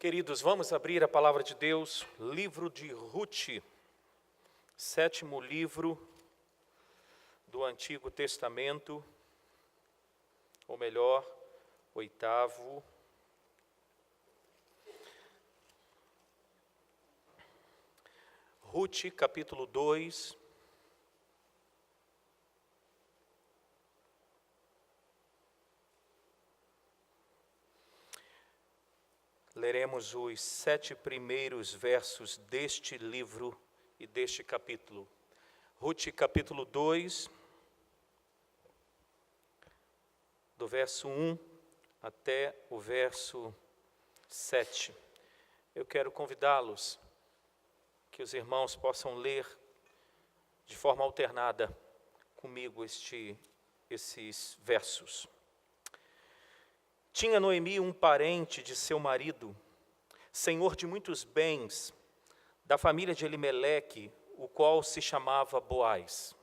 Queridos, vamos abrir a palavra de Deus, livro de Rute, 7º livro do Antigo Testamento, ou melhor, 8º. Rute, capítulo 2. Leremos os 7 primeiros versos deste livro e deste capítulo. Rute, capítulo 2, do verso 1 até o verso 7. Eu quero convidá-los que os irmãos possam ler de forma alternada comigo esses versos. Tinha Noemi um parente de seu marido, senhor de muitos bens, da família de Elimeleque, o qual se chamava Boaz.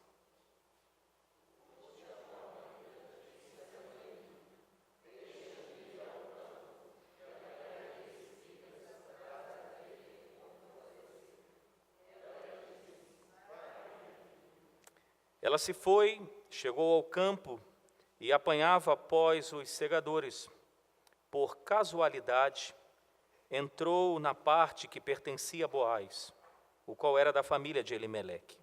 Ela se foi, chegou ao campo e apanhava após os segadores. Por casualidade, entrou na parte que pertencia a Boaz, o qual era da família de Elimeleque.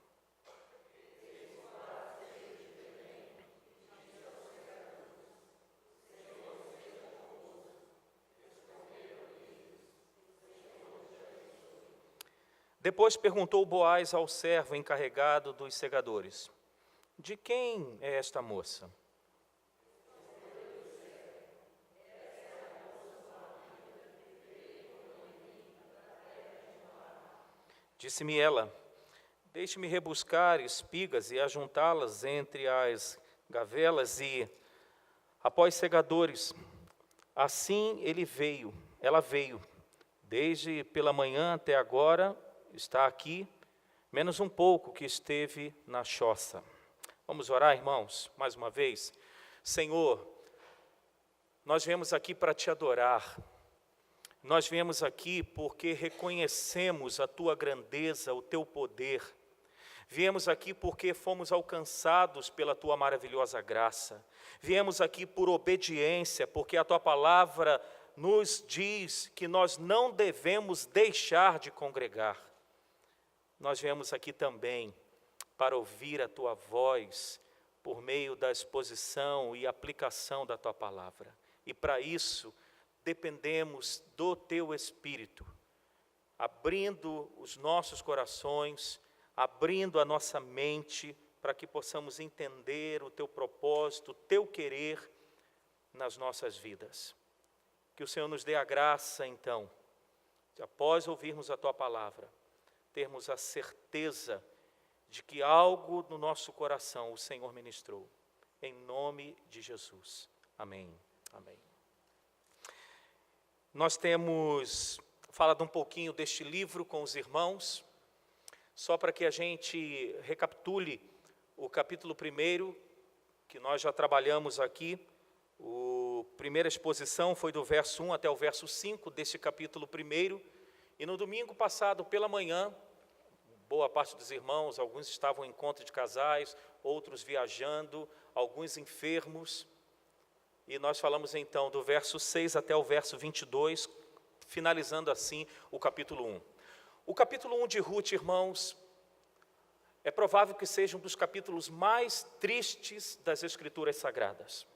Depois perguntou Boaz ao servo encarregado dos segadores: de quem é esta moça? Disse-me ela: deixe-me rebuscar espigas e ajuntá-las entre as gavelas e após segadores. Assim ela veio, desde pela manhã até agora está aqui, menos um pouco que esteve na choça. Vamos orar, irmãos, mais uma vez. Senhor, nós viemos aqui para te adorar. Nós viemos aqui porque reconhecemos a tua grandeza, o teu poder. Viemos aqui porque fomos alcançados pela tua maravilhosa graça. Viemos aqui por obediência, porque a tua palavra nos diz que nós não devemos deixar de congregar. Nós viemos aqui também para ouvir a tua voz por meio da exposição e aplicação da tua palavra. E para isso, dependemos do teu Espírito, abrindo os nossos corações, abrindo a nossa mente, para que possamos entender o teu propósito, o teu querer nas nossas vidas. Que o Senhor nos dê a graça, então, de após ouvirmos a tua palavra, termos a certeza de que algo no nosso coração o Senhor ministrou. Em nome de Jesus. Amém. Amém. Nós temos falado um pouquinho deste livro com os irmãos, só para que a gente recapitule o capítulo 1, que nós já trabalhamos aqui. A primeira exposição foi do verso 1 até o verso 5 deste capítulo 1, e no domingo passado, pela manhã, boa parte dos irmãos, alguns estavam em encontro de casais, outros viajando, alguns enfermos. E nós falamos então do verso 6 até o verso 22, finalizando assim o capítulo 1. O capítulo 1 de Rute, irmãos, é provável que seja um dos capítulos mais tristes das Escrituras Sagradas.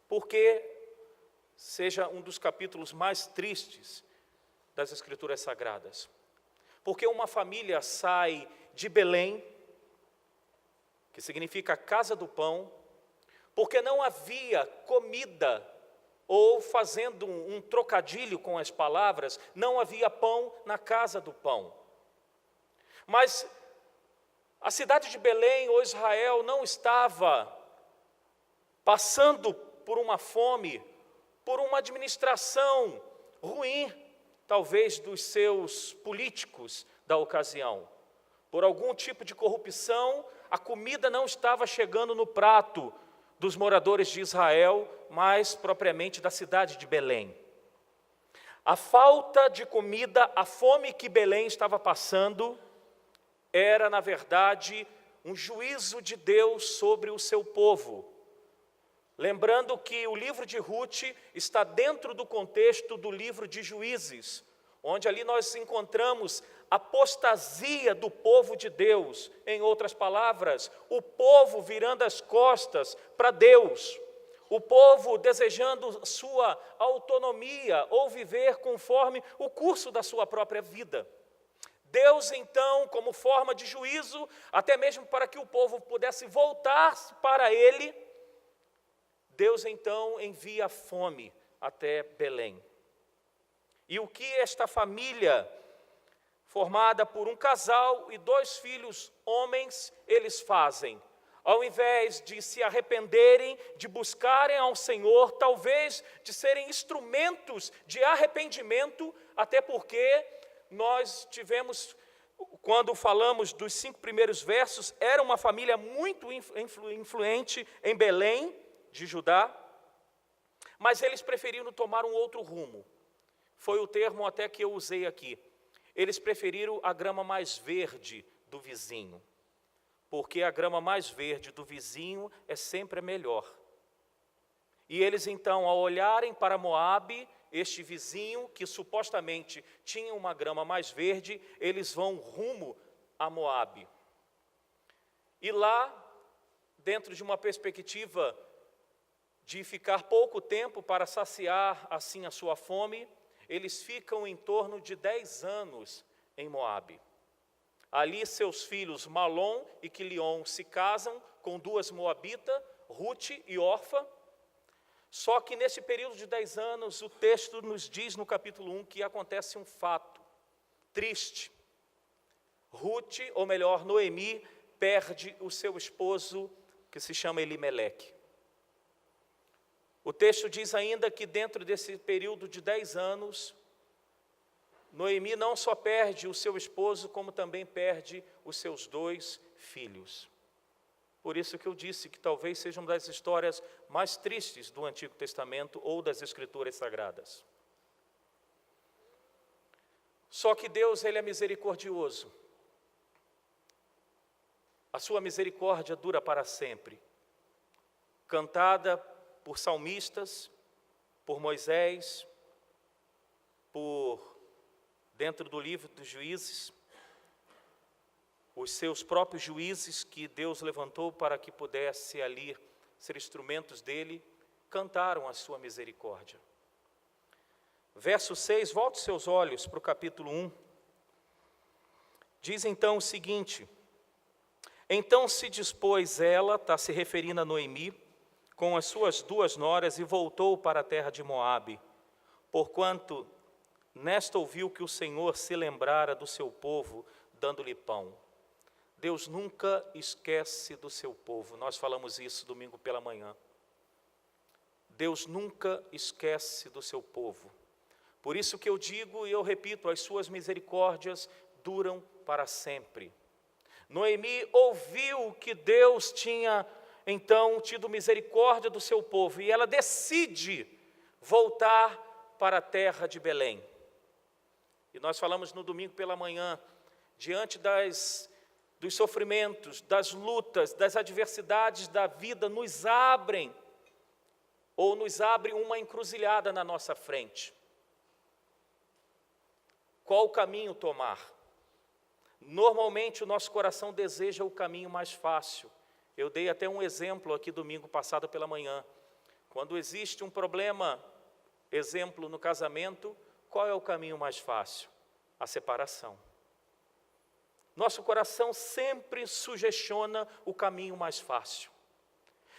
Por que seja um dos capítulos mais tristes das Escrituras Sagradas? Porque uma família sai de Belém, que significa casa do pão, porque não havia comida, ou fazendo um trocadilho com as palavras, não havia pão na casa do pão. Mas a cidade de Belém, ou Israel, não estava passando por uma fome, por uma administração ruim, talvez dos seus políticos da ocasião. Por algum tipo de corrupção, a comida não estava chegando no prato dos moradores de Israel, mais propriamente da cidade de Belém. A falta de comida, a fome que Belém estava passando, era, na verdade, um juízo de Deus sobre o seu povo. Lembrando que o livro de Ruth está dentro do contexto do livro de Juízes, onde ali nós encontramos a apostasia do povo de Deus. Em outras palavras, o povo virando as costas para Deus, o povo desejando sua autonomia ou viver conforme o curso da sua própria vida. Deus, então, como forma de juízo, até mesmo para que o povo pudesse voltar para Ele, Deus, então, envia fome até Belém. E o que esta família, formada por um casal e 2 filhos homens, eles fazem? Ao invés de se arrependerem, de buscarem ao Senhor, talvez de serem instrumentos de arrependimento, até porque nós tivemos, quando falamos dos 5 primeiros versos, era uma família muito influente em Belém, de Judá, mas eles preferiram tomar um outro rumo. Foi o termo até que eu usei aqui. Eles preferiram a grama mais verde do vizinho, porque a grama mais verde do vizinho é sempre a melhor. E eles então, ao olharem para Moabe, este vizinho que supostamente tinha uma grama mais verde, eles vão rumo a Moabe. E lá, dentro de uma perspectiva de ficar pouco tempo para saciar assim a sua fome, eles ficam em torno de 10 anos em Moabe. Ali seus filhos Malom e Quilion se casam com 2 moabitas, Ruth e Orfa. Só que nesse período de 10 anos, o texto nos diz no capítulo 1 que acontece um fato triste. Ruth, ou melhor, Noemi, perde o seu esposo, que se chama Elimeleque. O texto diz ainda que dentro desse período de 10 anos, Noemi não só perde o seu esposo, como também perde os seus 2 filhos. Por isso que eu disse que talvez seja uma das histórias mais tristes do Antigo Testamento ou das Escrituras Sagradas. Só que Deus, Ele é misericordioso. A sua misericórdia dura para sempre. Cantada por salmistas, por Moisés, dentro do livro dos Juízes, os seus próprios juízes que Deus levantou para que pudesse ali ser instrumentos dele, cantaram a sua misericórdia. Verso 6, volte seus olhos para o capítulo 1. Diz então o seguinte: então se dispôs ela, está se referindo a Noemi, com as suas 2 noras e voltou para a terra de Moabe, porquanto nesta ouviu que o Senhor se lembrara do seu povo, dando-lhe pão. Deus nunca esquece do seu povo. Nós falamos isso domingo pela manhã. Deus nunca esquece do seu povo. Por isso que eu digo e eu repito, as suas misericórdias duram para sempre. Noemi ouviu que Deus tinha então tido misericórdia do seu povo, e ela decide voltar para a terra de Belém. E nós falamos no domingo pela manhã, diante dos sofrimentos, das lutas, das adversidades da vida, nos abre uma encruzilhada na nossa frente. Qual caminho tomar? Normalmente o nosso coração deseja o caminho mais fácil. Eu dei até um exemplo aqui domingo passado pela manhã. Quando existe um problema, exemplo no casamento, qual é o caminho mais fácil? A separação. Nosso coração sempre sugestiona o caminho mais fácil.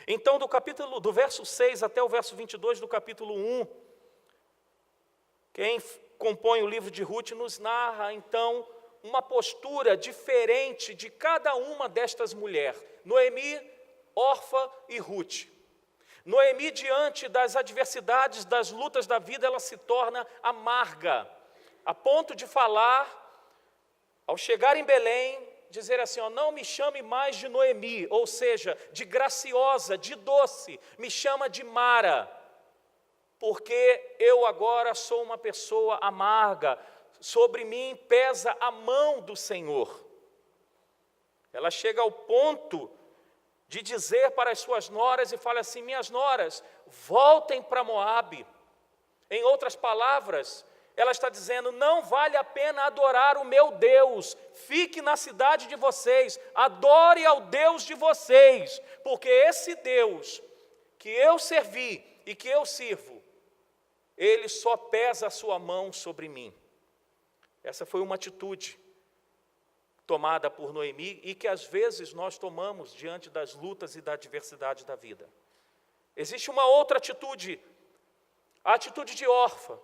Então, do verso 6 até o verso 22 do capítulo 1, quem compõe o livro de Ruth nos narra, então, uma postura diferente de cada uma destas mulheres, Noemi, Orfa e Ruth. Noemi, diante das adversidades, das lutas da vida, ela se torna amarga, a ponto de falar, ao chegar em Belém, dizer assim, não me chame mais de Noemi, ou seja, de graciosa, de doce, me chama de Mara, porque eu agora sou uma pessoa amarga, sobre mim pesa a mão do Senhor. Ela chega ao ponto de dizer para as suas noras e fala assim: minhas noras, voltem para Moabe. Em outras palavras, ela está dizendo: não vale a pena adorar o meu Deus, fique na cidade de vocês, adore ao Deus de vocês, porque esse Deus que eu servi e que eu sirvo, ele só pesa a sua mão sobre mim. Essa foi uma atitude tomada por Noemi e que às vezes nós tomamos diante das lutas e da adversidade da vida. Existe uma outra atitude, a atitude de Orfa.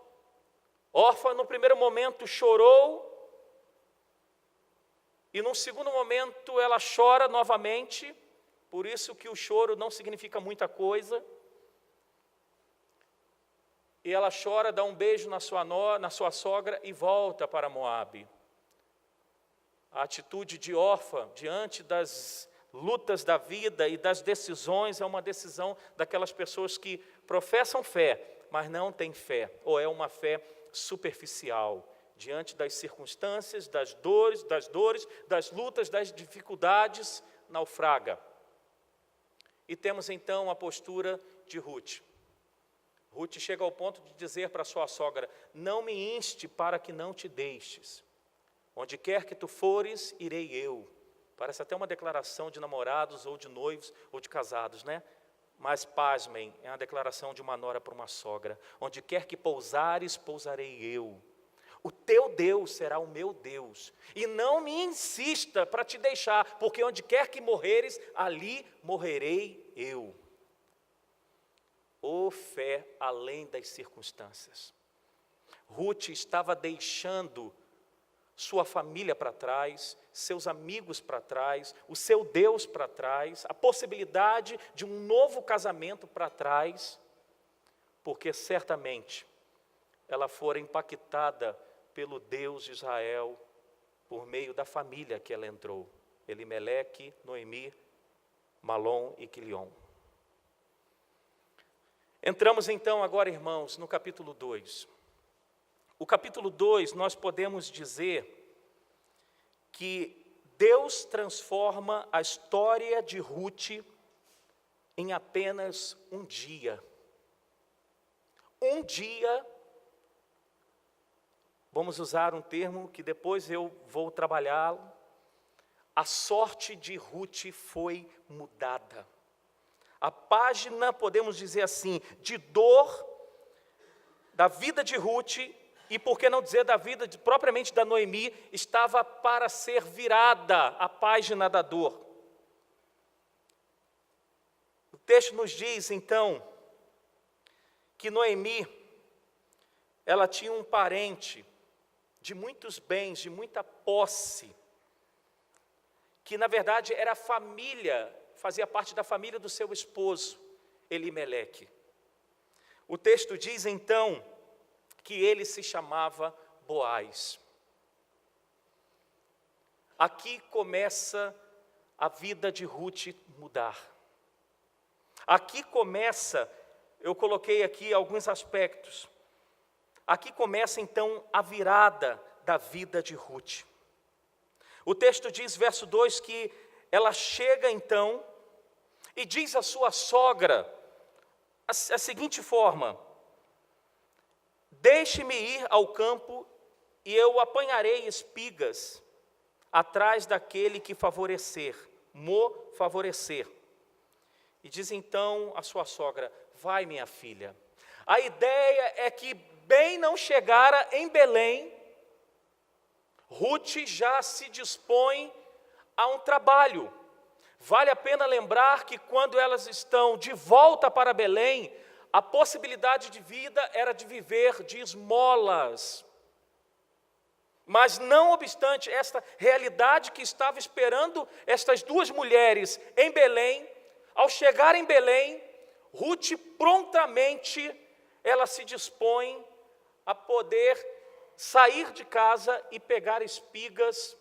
Orfa, no primeiro momento, chorou, e num segundo momento ela chora novamente, por isso que o choro não significa muita coisa. E ela chora, dá um beijo na sua sogra e volta para Moabe. A atitude de Orfa, diante das lutas da vida e das decisões, é uma decisão daquelas pessoas que professam fé, mas não têm fé, ou é uma fé superficial, diante das circunstâncias, das dores, das lutas, das dificuldades, naufraga. E temos então a postura de Ruth. Ruth chega ao ponto de dizer para sua sogra: não me inste para que não te deixes. Onde quer que tu fores, irei eu. Parece até uma declaração de namorados, ou de noivos, ou de casados, né? Mas, pasmem, é uma declaração de uma nora para uma sogra. Onde quer que pousares, pousarei eu. O teu Deus será o meu Deus. E não me insista para te deixar, porque onde quer que morreres, ali morrerei eu. Ô fé além das circunstâncias. Ruth estava deixando sua família para trás, seus amigos para trás, o seu Deus para trás, a possibilidade de um novo casamento para trás, porque certamente ela fora impactada pelo Deus de Israel por meio da família que ela entrou: Elimeleque, Noemi, Malom e Quilion. Entramos então agora, irmãos, no capítulo 2. O capítulo 2, nós podemos dizer que Deus transforma a história de Ruth em apenas um dia. Um dia, vamos usar um termo que depois eu vou trabalhá-lo, a sorte de Ruth foi mudada. A página, podemos dizer assim, de dor da vida de Ruth, e por que não dizer da vida propriamente da Noemi, estava para ser virada a página da dor. O texto nos diz, então, que Noemi, ela tinha um parente de muitos bens, de muita posse, que na verdade era família, fazia parte da família do seu esposo, Elimeleque. O texto diz, então, que ele se chamava Boaz. Aqui começa a vida de Ruth mudar. Aqui começa, eu coloquei aqui alguns aspectos. Aqui começa então a virada da vida de Ruth. O texto diz, verso 2, que ela chega então e diz à sua sogra a seguinte forma: deixe-me ir ao campo e eu apanharei espigas atrás daquele que favorecer. E diz então a sua sogra: vai, minha filha. A ideia é que bem não chegara em Belém, Ruth já se dispõe a um trabalho. Vale a pena lembrar que quando elas estão de volta para Belém, a possibilidade de vida era de viver de esmolas. Mas não obstante esta realidade que estava esperando estas duas mulheres em Belém, ao chegar em Belém, Ruth prontamente ela se dispõe a poder sair de casa e pegar espigas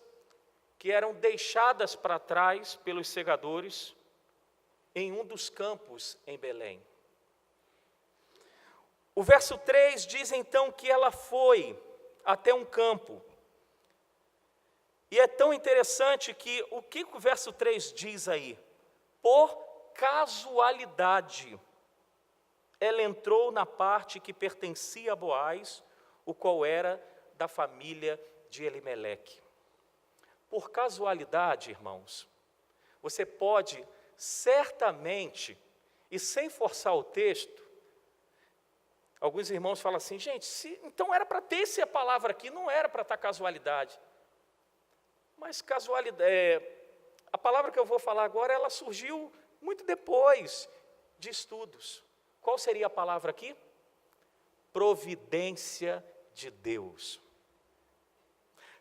que eram deixadas para trás pelos segadores em um dos campos em Belém. O verso 3 diz então que ela foi até um campo. E é tão interessante que o verso 3 diz aí? Por casualidade, ela entrou na parte que pertencia a Boaz, o qual era da família de Elimeleque. Por casualidade, irmãos, você pode certamente, e sem forçar o texto, alguns irmãos falam assim, gente, então era para ter essa palavra aqui, não era para estar casualidade. Mas casualidade, a palavra que eu vou falar agora, ela surgiu muito depois de estudos. Qual seria a palavra aqui? Providência de Deus.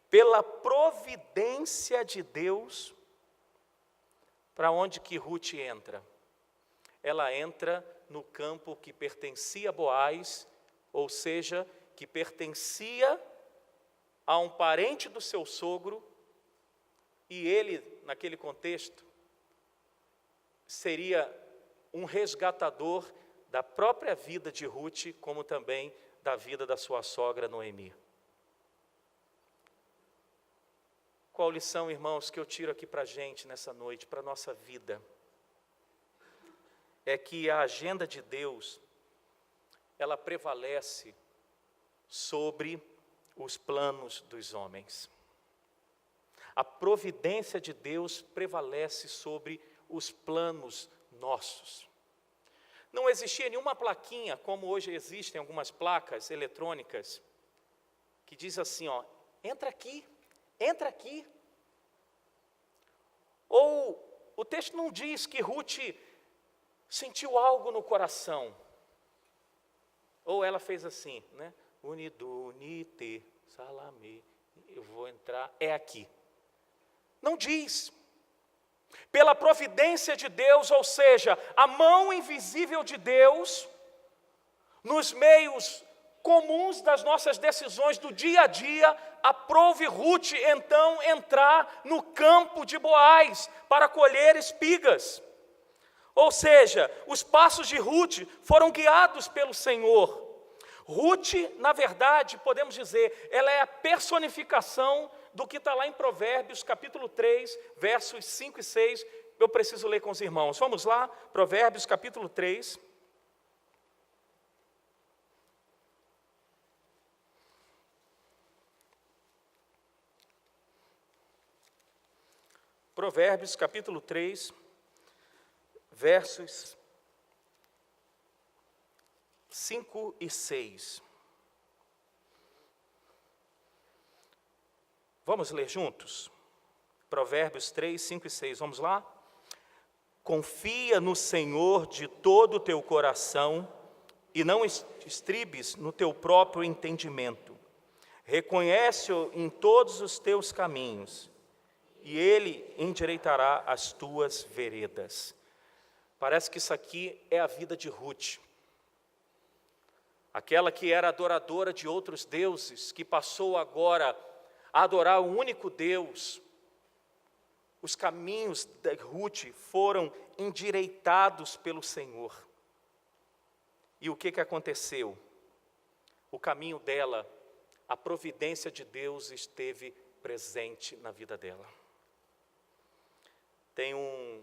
Pela providência de Deus, para onde que Ruth entra? Ela entra no campo que pertencia a Boaz, ou seja, que pertencia a um parente do seu sogro, e ele, naquele contexto, seria um resgatador da própria vida de Ruth, como também da vida da sua sogra Noemi. Qual lição, irmãos, que eu tiro aqui para a gente nessa noite, para a nossa vida? É que a agenda de Deus, ela prevalece sobre os planos dos homens. A providência de Deus prevalece sobre os planos nossos. Não existia nenhuma plaquinha, como hoje existem algumas placas eletrônicas, que diz assim, ó, entra aqui. Entra aqui. Ou o texto não diz que Ruth sentiu algo no coração. Ou ela fez assim, né? Unidunite, salame, eu vou entrar, é aqui. Não diz. Pela providência de Deus, ou seja, a mão invisível de Deus, nos meios comuns das nossas decisões do dia a dia, aprove Ruth então entrar no campo de Boaz para colher espigas. Ou seja, os passos de Ruth foram guiados pelo Senhor. Ruth, na verdade, podemos dizer, ela é a personificação do que está lá em Provérbios, capítulo 3, versos 5 e 6. Eu preciso ler com os irmãos. Vamos lá, Provérbios, capítulo 3. Provérbios, capítulo 3, versos 5 e 6. Vamos ler juntos? Provérbios 3, 5 e 6, vamos lá? Confia no Senhor de todo o teu coração e não estribes no teu próprio entendimento. Reconhece-o em todos os teus caminhos e Ele endireitará as tuas veredas. Parece que isso aqui é a vida de Ruth. Aquela que era adoradora de outros deuses, que passou agora a adorar o único Deus. Os caminhos de Ruth foram endireitados pelo Senhor. E o que aconteceu? O caminho dela, a providência de Deus esteve presente na vida dela. Tem um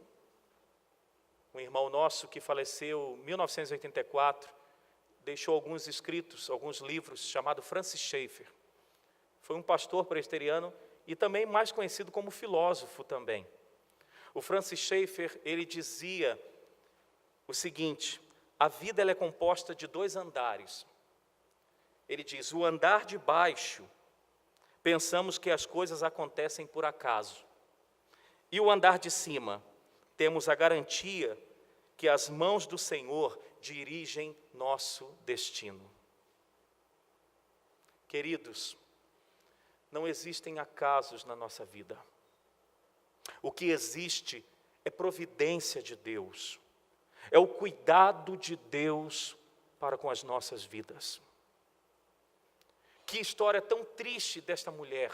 irmão nosso que faleceu em 1984, deixou alguns escritos, alguns livros, chamado Francis Schaeffer. Foi um pastor presbiteriano e também mais conhecido como filósofo também. O Francis Schaeffer, ele dizia o seguinte: a vida ela é composta de 2 andares. Ele diz, o andar de baixo, pensamos que as coisas acontecem por acaso. E o andar de cima, temos a garantia que as mãos do Senhor dirigem nosso destino. Queridos, não existem acasos na nossa vida. O que existe é providência de Deus. É o cuidado de Deus para com as nossas vidas. Que história tão triste desta mulher.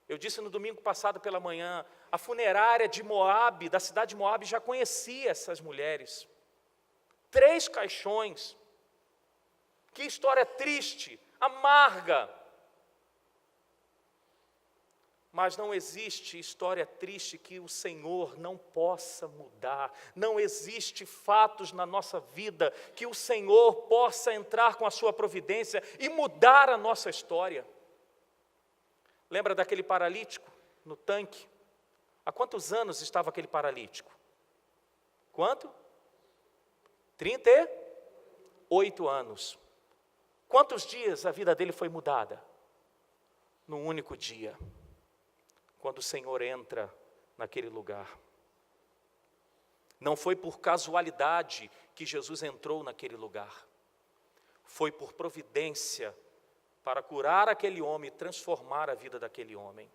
Eu disse no domingo passado pela manhã, a funerária de Moabe, da cidade de Moabe, já conhecia essas mulheres. 3 caixões. Que história triste, amarga. Mas não existe história triste que o Senhor não possa mudar. Não existe fatos na nossa vida que o Senhor possa entrar com a sua providência e mudar a nossa história. Lembra daquele paralítico no tanque? Há quantos anos estava aquele paralítico? Quanto? 38 anos. Quantos dias a vida dele foi mudada? Num único dia. Quando o Senhor entra naquele lugar. Não foi por casualidade que Jesus entrou naquele lugar. Foi por providência para curar aquele homem e transformar a vida daquele homem.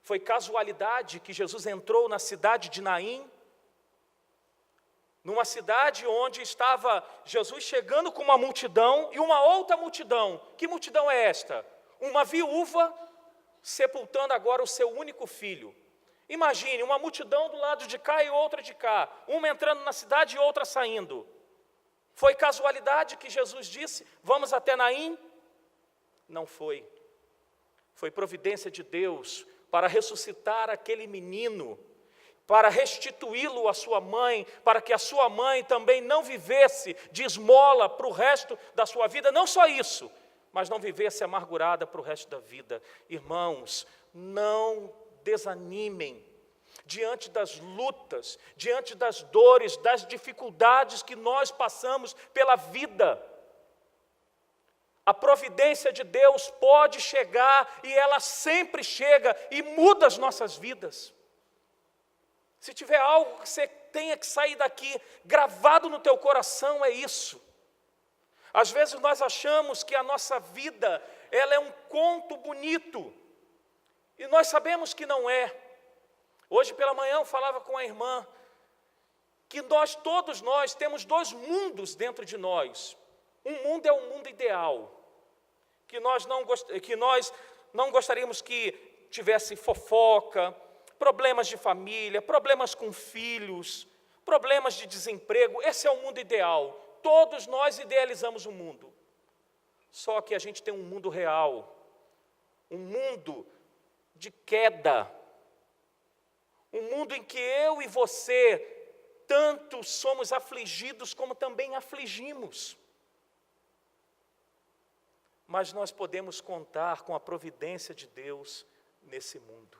Foi casualidade que Jesus entrou na cidade de Naim, numa cidade onde estava Jesus chegando com uma multidão e uma outra multidão. Que multidão é esta? Uma viúva sepultando agora o seu único filho. Imagine, uma multidão do lado de cá e outra de cá, uma entrando na cidade e outra saindo. Foi casualidade que Jesus disse, vamos até Naim? Não foi. Foi providência de Deus para ressuscitar aquele menino, para restituí-lo à sua mãe, para que a sua mãe também não vivesse de esmola para o resto da sua vida. Não só isso, mas não vivesse amargurada para o resto da vida. Irmãos, não desanimem diante das lutas, diante das dores, das dificuldades que nós passamos pela vida. A providência de Deus pode chegar e ela sempre chega e muda as nossas vidas. Se tiver algo que você tenha que sair daqui gravado no teu coração, é isso. Às vezes nós achamos que a nossa vida, ela é um conto bonito, e nós sabemos que não é. Hoje pela manhã eu falava com a irmã, que todos nós temos dois mundos dentro de nós. Um mundo é um mundo ideal, que nós não gostaríamos que tivesse fofoca, problemas de família, problemas com filhos, problemas de desemprego. Esse é o mundo ideal. Todos nós idealizamos o mundo. Só que a gente tem um mundo real, um mundo de queda, um mundo em que eu e você tanto somos afligidos como também afligimos. Mas nós podemos contar com a providência de Deus nesse mundo.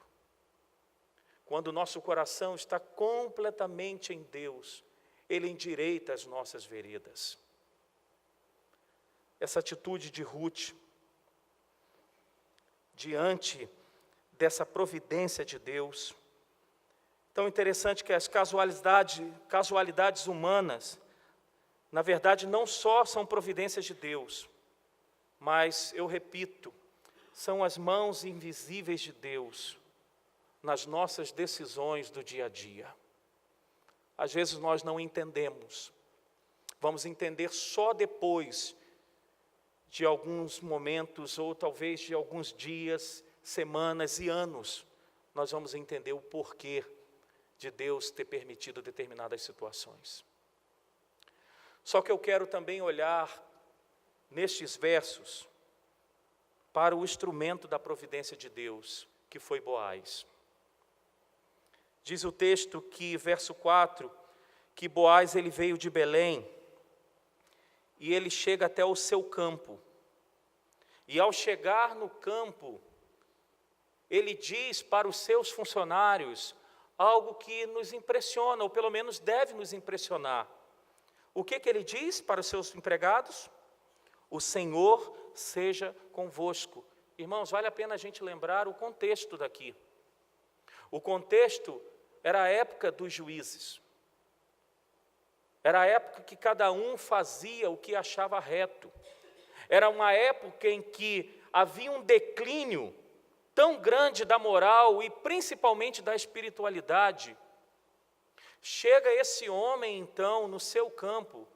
Quando o nosso coração está completamente em Deus, Ele endireita as nossas veredas. Essa atitude de Ruth, diante dessa providência de Deus, tão interessante que as casualidades humanas, na verdade, não só são providências de Deus, mas, eu repito, são as mãos invisíveis de Deus nas nossas decisões do dia a dia. Às vezes nós não entendemos, vamos entender só depois de alguns momentos, ou talvez de alguns dias, semanas e anos, nós vamos entender o porquê de Deus ter permitido determinadas situações. Só que eu quero também olhar nestes versos para o instrumento da providência de Deus, que foi Boaz. Diz o texto que, verso 4, que Boaz ele veio de Belém e ele chega até o seu campo. E ao chegar no campo, ele diz para os seus funcionários algo que nos impressiona, ou pelo menos deve nos impressionar. O que ele diz para os seus empregados? O Senhor seja convosco. Irmãos, vale a pena a gente lembrar o contexto daqui. O contexto era a época dos juízes. Era a época que cada um fazia o que achava reto. Era uma época em que havia um declínio tão grande da moral e principalmente da espiritualidade. Chega esse homem, então, no seu campo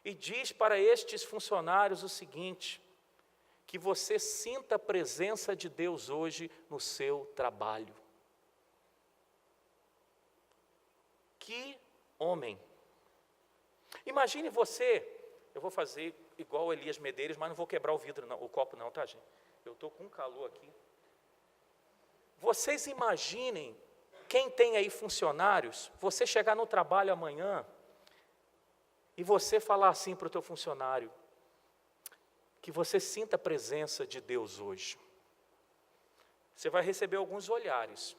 e diz para estes funcionários o seguinte: que você sinta a presença de Deus hoje no seu trabalho. Que homem! Imagine você, eu vou fazer igual Elias Medeiros, mas não vou quebrar o vidro, não, o copo não, tá, gente? Eu estou com calor aqui. Vocês imaginem, quem tem aí funcionários, você chegar no trabalho amanhã e você falar assim para o teu funcionário, que você sinta a presença de Deus hoje. Você vai receber alguns olhares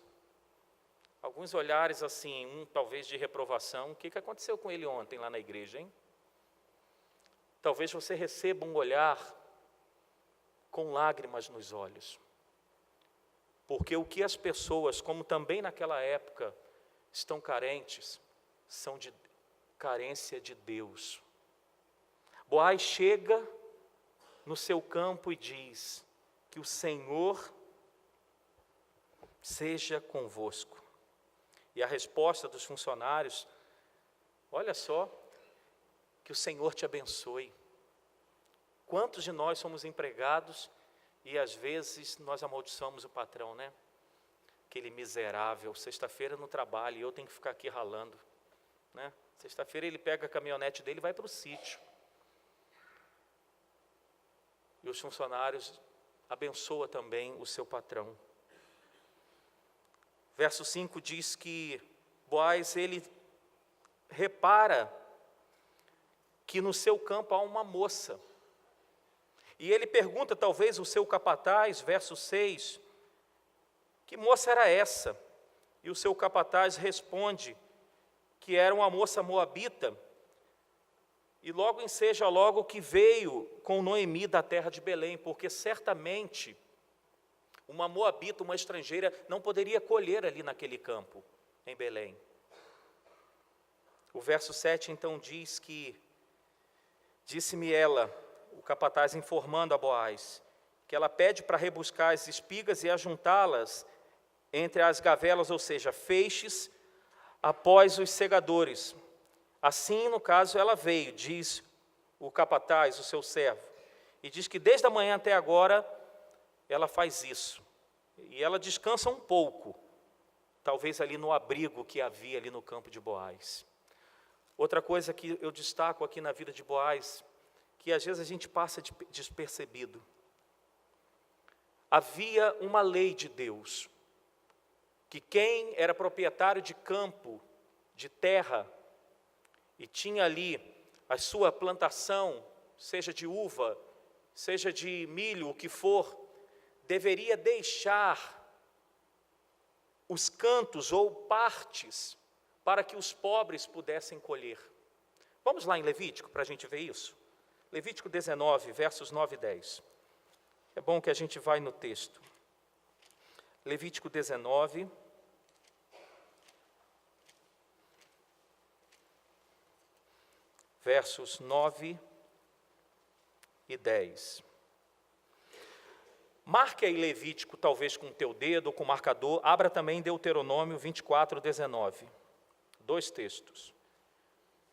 assim, talvez de reprovação. O que aconteceu com ele ontem lá na igreja, hein? Talvez você receba um olhar com lágrimas nos olhos. Porque o que as pessoas, como também naquela época, estão carentes, são de carência de Deus. Boaz chega no seu campo e diz: que o Senhor seja convosco. E a resposta dos funcionários, olha só, que o Senhor te abençoe. Quantos de nós somos empregados e às vezes nós amaldiçoamos o patrão, né? Aquele miserável, sexta-feira no trabalho e eu tenho que ficar aqui ralando, né? Sexta-feira ele pega a caminhonete dele e vai para o sítio. E os funcionários abençoam também o seu patrão. Verso 5 diz que Boaz, ele repara que no seu campo há uma moça. E ele pergunta, talvez, o seu capataz, verso 6, que moça era essa? E o seu capataz responde que era uma moça moabita, e logo enseja logo que veio com Noemi da terra de Belém, porque certamente uma moabita, uma estrangeira, não poderia colher ali naquele campo, em Belém. O verso 7 então diz que, disse-me ela, o capataz informando a Boaz, que ela pede para rebuscar as espigas e ajuntá-las entre as gavelas, ou seja, feixes, após os segadores. Assim, no caso, ela veio, diz o capataz, o seu servo, e diz que desde a manhã até agora ela faz isso. E ela descansa um pouco, talvez ali no abrigo que havia ali no campo de Boaz. Outra coisa que eu destaco aqui na vida de Boaz, que às vezes a gente passa despercebido. Havia uma lei de Deus, que quem era proprietário de campo, de terra, e tinha ali a sua plantação, seja de uva, seja de milho, o que for, deveria deixar os cantos ou partes para que os pobres pudessem colher. Vamos lá em Levítico para a gente ver isso. Levítico 19, versos 9 e 10. É bom que a gente vai no texto. Levítico 19, versos 9 e 10. Marque aí Levítico, talvez com o teu dedo ou com o marcador. Abra também Deuteronômio 24, 19. Dois textos.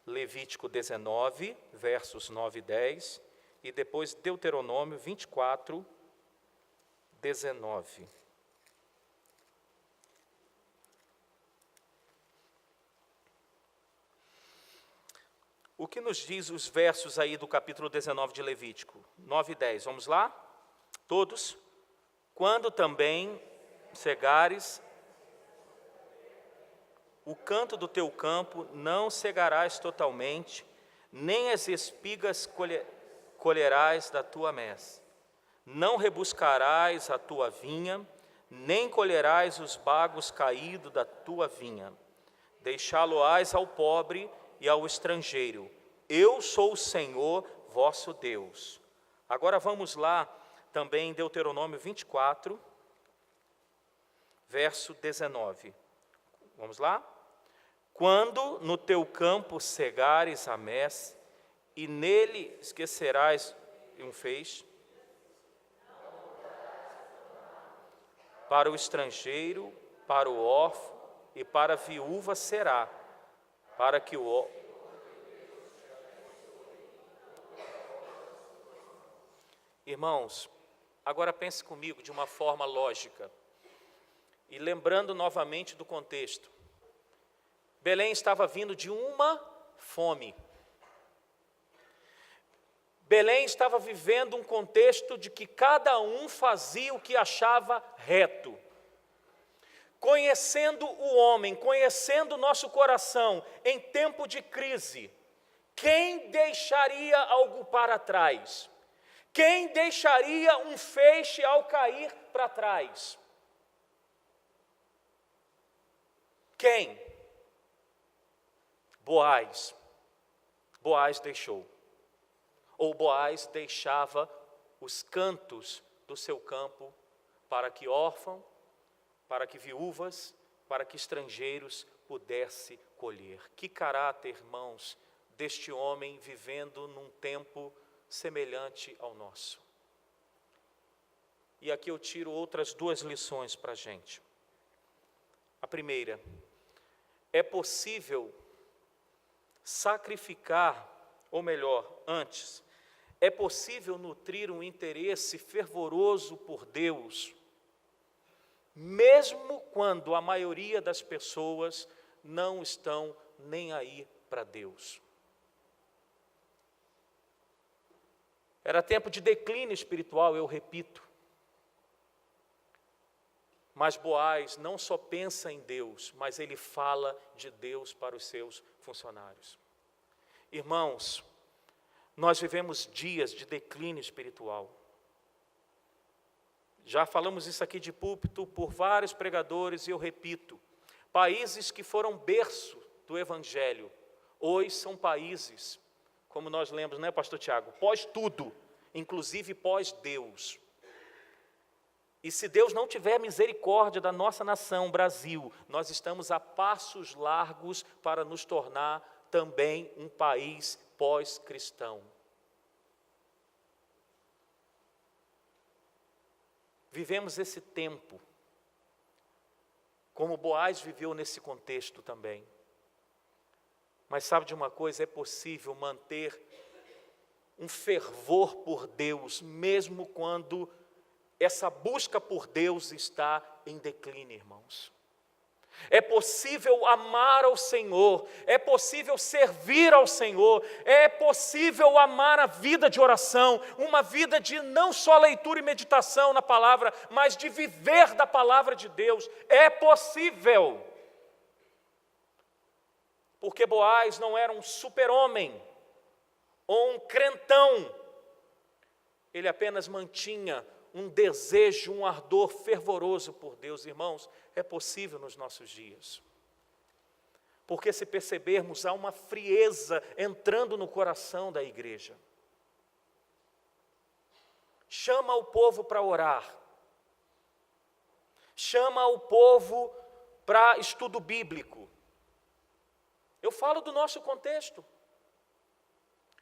Levítico 19, versos 9 e 10. E depois Deuteronômio 24, 19. O que nos diz os versos aí do capítulo 19 de Levítico? 9 e 10. Vamos lá? Todos? Quando também cegares o canto do teu campo, não cegarás totalmente, nem as espigas colherás da tua messe. Não rebuscarás a tua vinha, nem colherás os bagos caídos da tua vinha. Deixá-lo-ás ao pobre e ao estrangeiro. Eu sou o Senhor, vosso Deus. Agora vamos lá também em Deuteronômio 24, verso 19. Vamos lá? Quando no teu campo cegares a messe, e nele esquecerás um feixe, para o estrangeiro, para o órfão e para a viúva será, para que o... Irmãos, agora pense comigo de uma forma lógica, e lembrando novamente do contexto. Belém estava vindo de uma fome. Belém estava vivendo um contexto de que cada um fazia o que achava reto. Conhecendo o homem, conhecendo o nosso coração em tempo de crise, quem deixaria algo para trás? Quem deixaria um feixe ao cair para trás? Quem? Boaz. Boaz deixou. Ou Boaz deixava os cantos do seu campo para que órfãos, para que viúvas, para que estrangeiros pudessem colher. Que caráter, irmãos, deste homem vivendo num tempo semelhante ao nosso. E aqui eu tiro outras duas lições para a gente. A primeira, é possível sacrificar, ou melhor, antes, é possível nutrir um interesse fervoroso por Deus, mesmo quando a maioria das pessoas não estão nem aí para Deus. Era tempo de declínio espiritual, eu repito. Mas Boaz não só pensa em Deus, mas ele fala de Deus para os seus funcionários. Irmãos, nós vivemos dias de declínio espiritual. Já falamos isso aqui de púlpito por vários pregadores e eu repito. Países que foram berço do Evangelho, hoje são países, como nós lemos, né, pastor Tiago? Pós tudo, inclusive pós Deus. E se Deus não tiver misericórdia da nossa nação, Brasil, nós estamos a passos largos para nos tornar também um país pós-cristão. Vivemos esse tempo, como Boaz viveu nesse contexto também. Mas sabe de uma coisa, é possível manter um fervor por Deus, mesmo quando essa busca por Deus está em declínio, irmãos. É possível amar ao Senhor, é possível servir ao Senhor, é possível amar a vida de oração, uma vida de não só leitura e meditação na palavra, mas de viver da palavra de Deus. É possível. Porque Boaz não era um super-homem ou um crentão. Ele apenas mantinha um desejo, um ardor fervoroso por Deus. Irmãos, é possível nos nossos dias. Porque se percebermos, há uma frieza entrando no coração da igreja. Chama o povo para orar. Chama o povo para estudo bíblico. Eu falo do nosso contexto.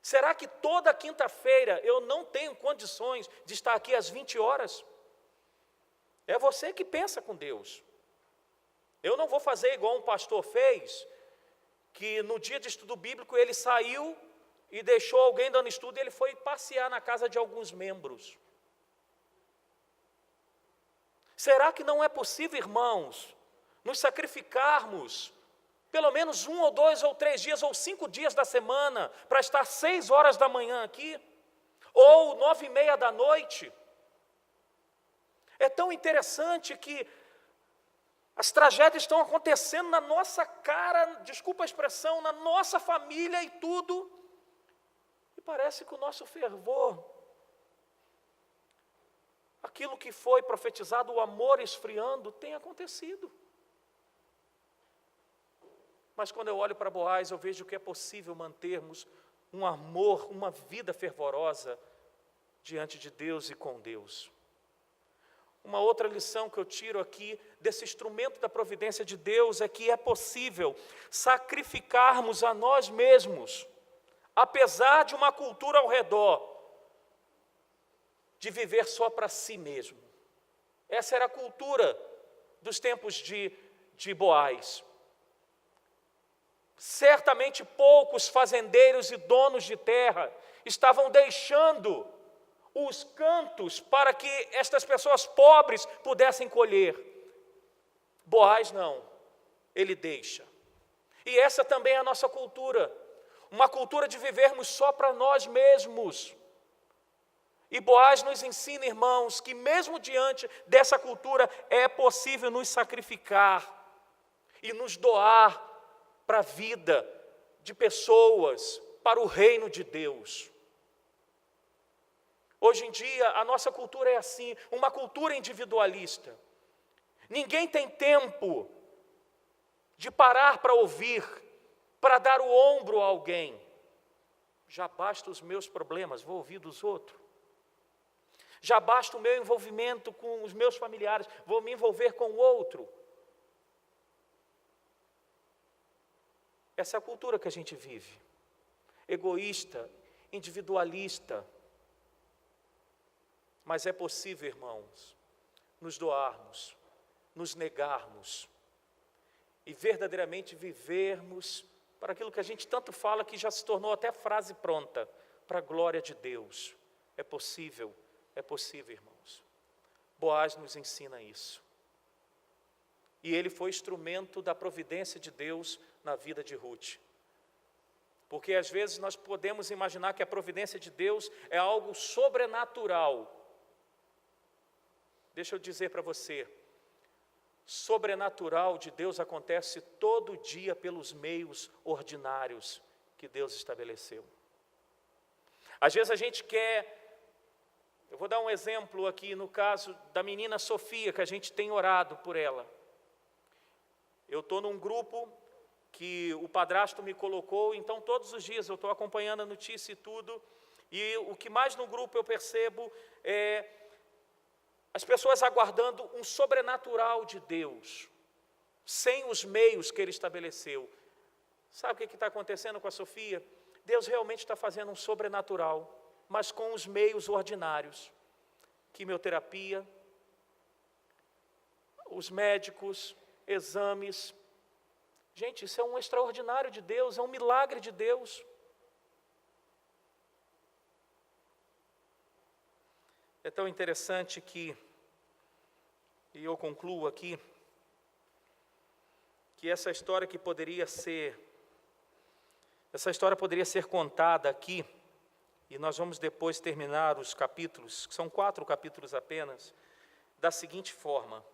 Será que toda quinta-feira eu não tenho condições de estar aqui às 20 horas? É você que pensa com Deus. Eu não vou fazer igual um pastor fez, que no dia de estudo bíblico ele saiu e deixou alguém dando estudo e ele foi passear na casa de alguns membros. Será que não é possível, irmãos, nos sacrificarmos pelo menos 1 ou 2 ou 3 dias ou 5 dias da semana para estar 6 horas da manhã aqui? Ou 9:30 da noite? É tão interessante que as tragédias estão acontecendo na nossa cara, desculpa a expressão, na nossa família e tudo. E parece que o nosso fervor, aquilo que foi profetizado, o amor esfriando, tem acontecido. Mas quando eu olho para Boaz, eu vejo que é possível mantermos um amor, uma vida fervorosa diante de Deus e com Deus. Uma outra lição que eu tiro aqui desse instrumento da providência de Deus é que é possível sacrificarmos a nós mesmos, apesar de uma cultura ao redor, de viver só para si mesmo. Essa era a cultura dos tempos de Boaz. Certamente poucos fazendeiros e donos de terra estavam deixando os cantos para que estas pessoas pobres pudessem colher. Boaz não, ele deixa. E essa também é a nossa cultura, uma cultura de vivermos só para nós mesmos. E Boaz nos ensina, irmãos, que mesmo diante dessa cultura é possível nos sacrificar e nos doar para a vida de pessoas, para o reino de Deus. Hoje em dia, a nossa cultura é assim, uma cultura individualista. Ninguém tem tempo de parar para ouvir, para dar o ombro a alguém. Já basta os meus problemas, vou ouvir dos outros. Já basta o meu envolvimento com os meus familiares, vou me envolver com o outro. Essa é a cultura que a gente vive. Egoísta, individualista. Mas é possível, irmãos, nos doarmos, nos negarmos e verdadeiramente vivermos para aquilo que a gente tanto fala que já se tornou até frase pronta, para a glória de Deus. É possível, irmãos. Boaz nos ensina isso. E ele foi instrumento da providência de Deus na vida de Ruth. Porque às vezes nós podemos imaginar que a providência de Deus é algo sobrenatural. Deixa eu dizer para você, sobrenatural de Deus acontece todo dia pelos meios ordinários que Deus estabeleceu. Às vezes a gente quer, eu vou dar um exemplo aqui no caso da menina Sofia, que a gente tem orado por ela. Eu estou num grupo que o padrasto me colocou, então todos os dias eu estou acompanhando a notícia e tudo, e o que mais no grupo eu percebo é as pessoas aguardando um sobrenatural de Deus, sem os meios que Ele estabeleceu. Sabe o que está acontecendo com a Sofia? Deus realmente está fazendo um sobrenatural, mas com os meios ordinários. Quimioterapia, os médicos, exames. Gente, isso é um extraordinário de Deus, é um milagre de Deus. É tão interessante que, e eu concluo aqui, que essa história poderia ser contada aqui, e nós vamos depois terminar os capítulos, que são 4 capítulos apenas, da seguinte forma.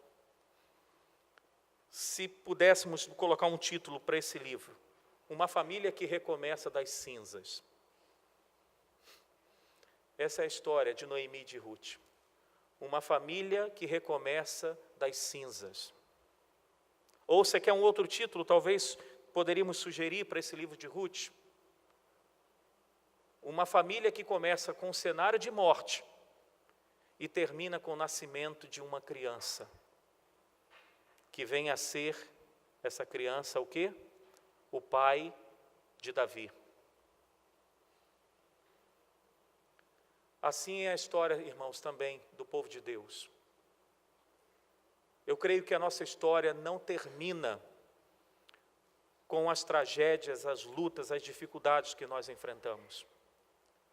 Se pudéssemos colocar um título para esse livro, Uma Família que Recomeça das Cinzas. Essa é a história de Noemi e de Ruth. Uma família que recomeça das cinzas. Ou você quer um outro título, talvez poderíamos sugerir para esse livro de Ruth? Uma família que começa com um cenário de morte e termina com o nascimento de uma criança, que vem a ser, essa criança, o quê? O pai de Davi. Assim é a história, irmãos, também do povo de Deus. Eu creio que a nossa história não termina com as tragédias, as lutas, as dificuldades que nós enfrentamos.